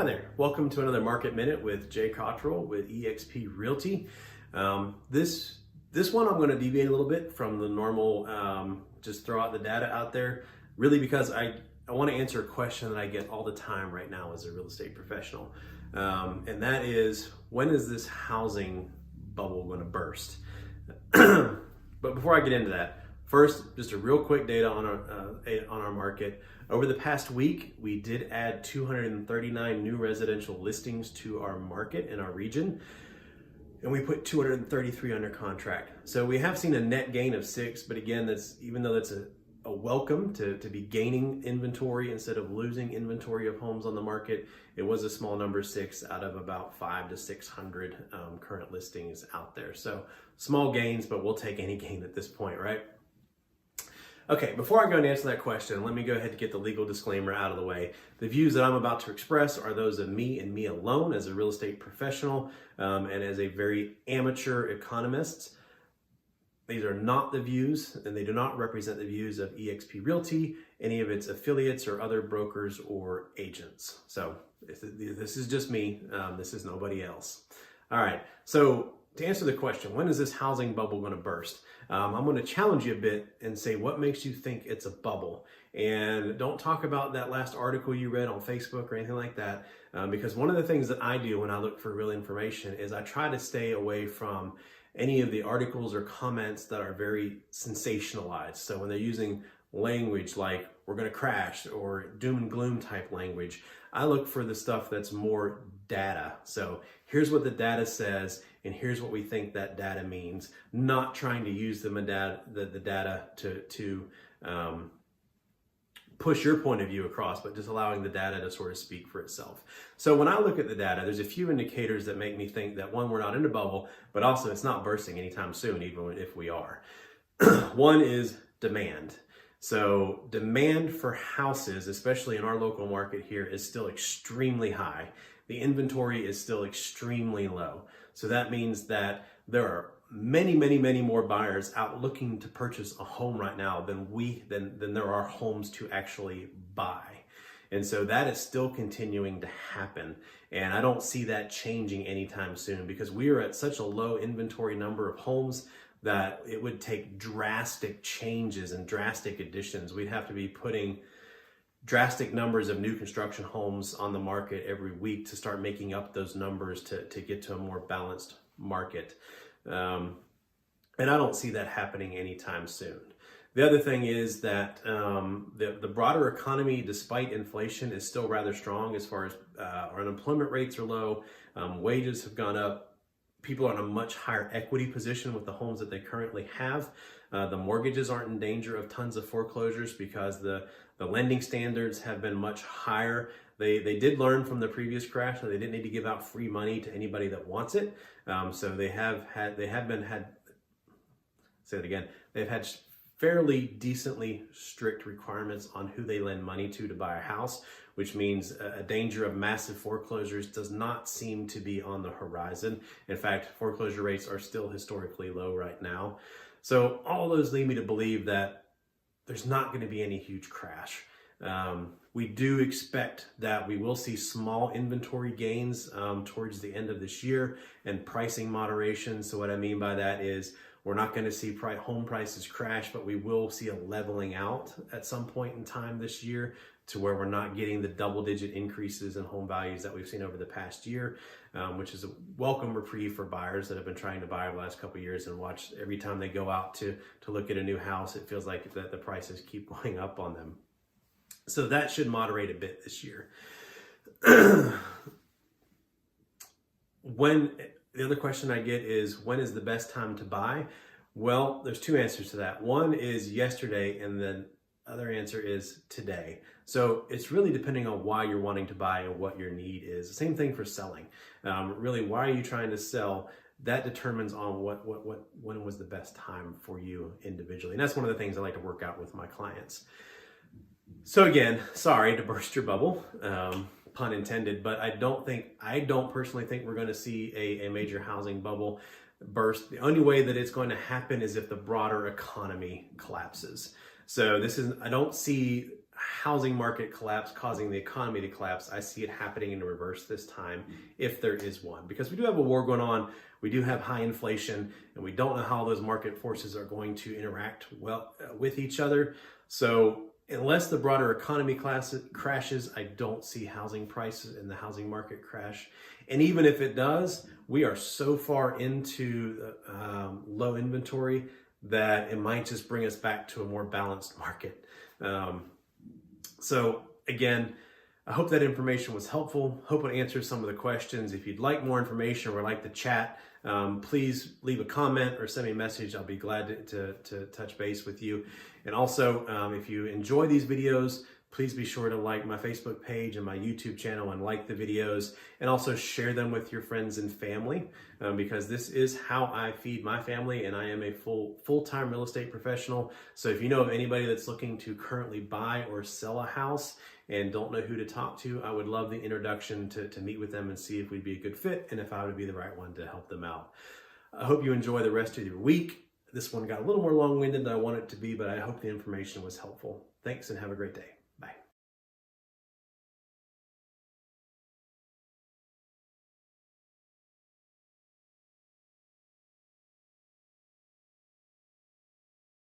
Hi there. Welcome to another Market Minute with Jay Cottrell with eXp Realty. This one I'm going to deviate a little bit from the normal, just throw out the data out there, really because I want to answer a question that I get all the time right now as a real estate professional. And that is, when is this housing bubble going to burst? But before I get into that, first, just a real quick data on our market. Over the past week, we did add 239 new residential listings to our market in our region, and we put 233 under contract. So we have seen a net gain of 6, but again, even though that's a welcome to be gaining inventory instead of losing inventory of homes on the market, it was a small number, 6 out of about 500 to 600 current listings out there. So small gains, but we'll take any gain at this point, right? Okay, before I go and answer that question, let me go ahead and get the legal disclaimer out of the way. The views that I'm about to express are those of me and me alone as a real estate professional and as a very amateur economist. These are not the views, and they do not represent the views of eXp Realty, any of its affiliates or other brokers or agents. So this is just me. This is nobody else. All right, so to answer the question, when is this housing bubble going to burst? I'm going to challenge you a bit and say, what makes you think it's a bubble? And don't talk about that last article you read on Facebook or anything like that, because one of the things that I do when I look for real information is I try to stay away from any of the articles or comments that are very sensationalized. So when they're using language like we're going to crash or doom and gloom type language, I look for the stuff that's more data. So here's what the data says, and here's what we think that data means, not trying to use the data to push your point of view across, but just allowing the data to sort of speak for itself. So when I look at the data, there's a few indicators that make me think that, one, we're not in a bubble, but also it's not bursting anytime soon, even if we are. One is demand. So demand for houses, especially in our local market here, is still extremely high. The inventory is still extremely low. So that means that there are many, many, many more buyers out looking to purchase a home right now than there are homes to actually buy. And so that is still continuing to happen. And I don't see that changing anytime soon, because we are at such a low inventory number of homes that it would take drastic changes and drastic additions. We'd have to be putting drastic numbers of new construction homes on the market every week to start making up those numbers to get to a more balanced market. And I don't see that happening anytime soon. The other thing is that the broader economy, despite inflation, is still rather strong as far as our unemployment rates are low, wages have gone up. People are in a much higher equity position with the homes that they currently have. The mortgages aren't in danger of tons of foreclosures because the lending standards have been much higher. They did learn from the previous crash that they didn't need to give out free money to anybody that wants it. So they've had fairly decently strict requirements on who they lend money to buy a house, which means a danger of massive foreclosures does not seem to be on the horizon. In fact, foreclosure rates are still historically low right now. So all those lead me to believe that there's not going to be any huge crash. We do expect that we will see small inventory gains towards the end of this year and pricing moderation. So what I mean by that is we're not going to see home prices crash, but we will see a leveling out at some point in time this year to where we're not getting the double-digit increases in home values that we've seen over the past year, which is a welcome reprieve for buyers that have been trying to buy over the last couple of years and watch every time they go out to look at a new house, it feels like that the prices keep going up on them. So that should moderate a bit this year. The other question I get is, when is the best time to buy? Well, there's two answers to that. One is yesterday, and then other answer is today. So it's really depending on why you're wanting to buy and what your need is. The same thing for selling. Really, why are you trying to sell? That determines on when was the best time for you individually. And that's one of the things I like to work out with my clients. So again, sorry to burst your bubble, pun intended, but I don't personally think we're going to see a major housing bubble burst. The only way that it's going to happen is if the broader economy collapses. So I don't see housing market collapse causing the economy to collapse. I see it happening in reverse this time, if there is one, because we do have a war going on. We do have high inflation, and we don't know how those market forces are going to interact well with each other. So unless the broader economy crashes, I don't see housing prices in the housing market crash. And even if it does, we are so far into low inventory that it might just bring us back to a more balanced market. So again, I hope that information was helpful. Hope it answers some of the questions. If you'd like more information or would like to chat, please leave a comment or send me a message. I'll be glad to touch base with you. And also, if you enjoy these videos, please be sure to like my Facebook page and my YouTube channel and like the videos, and also share them with your friends and family, because this is how I feed my family, and I am a full-time real estate professional. So if you know of anybody that's looking to currently buy or sell a house and don't know who to talk to, I would love the introduction to meet with them and see if we'd be a good fit and if I would be the right one to help them out. I hope you enjoy the rest of your week. This one got a little more long-winded than I wanted it to be, but I hope the information was helpful. Thanks and have a great day.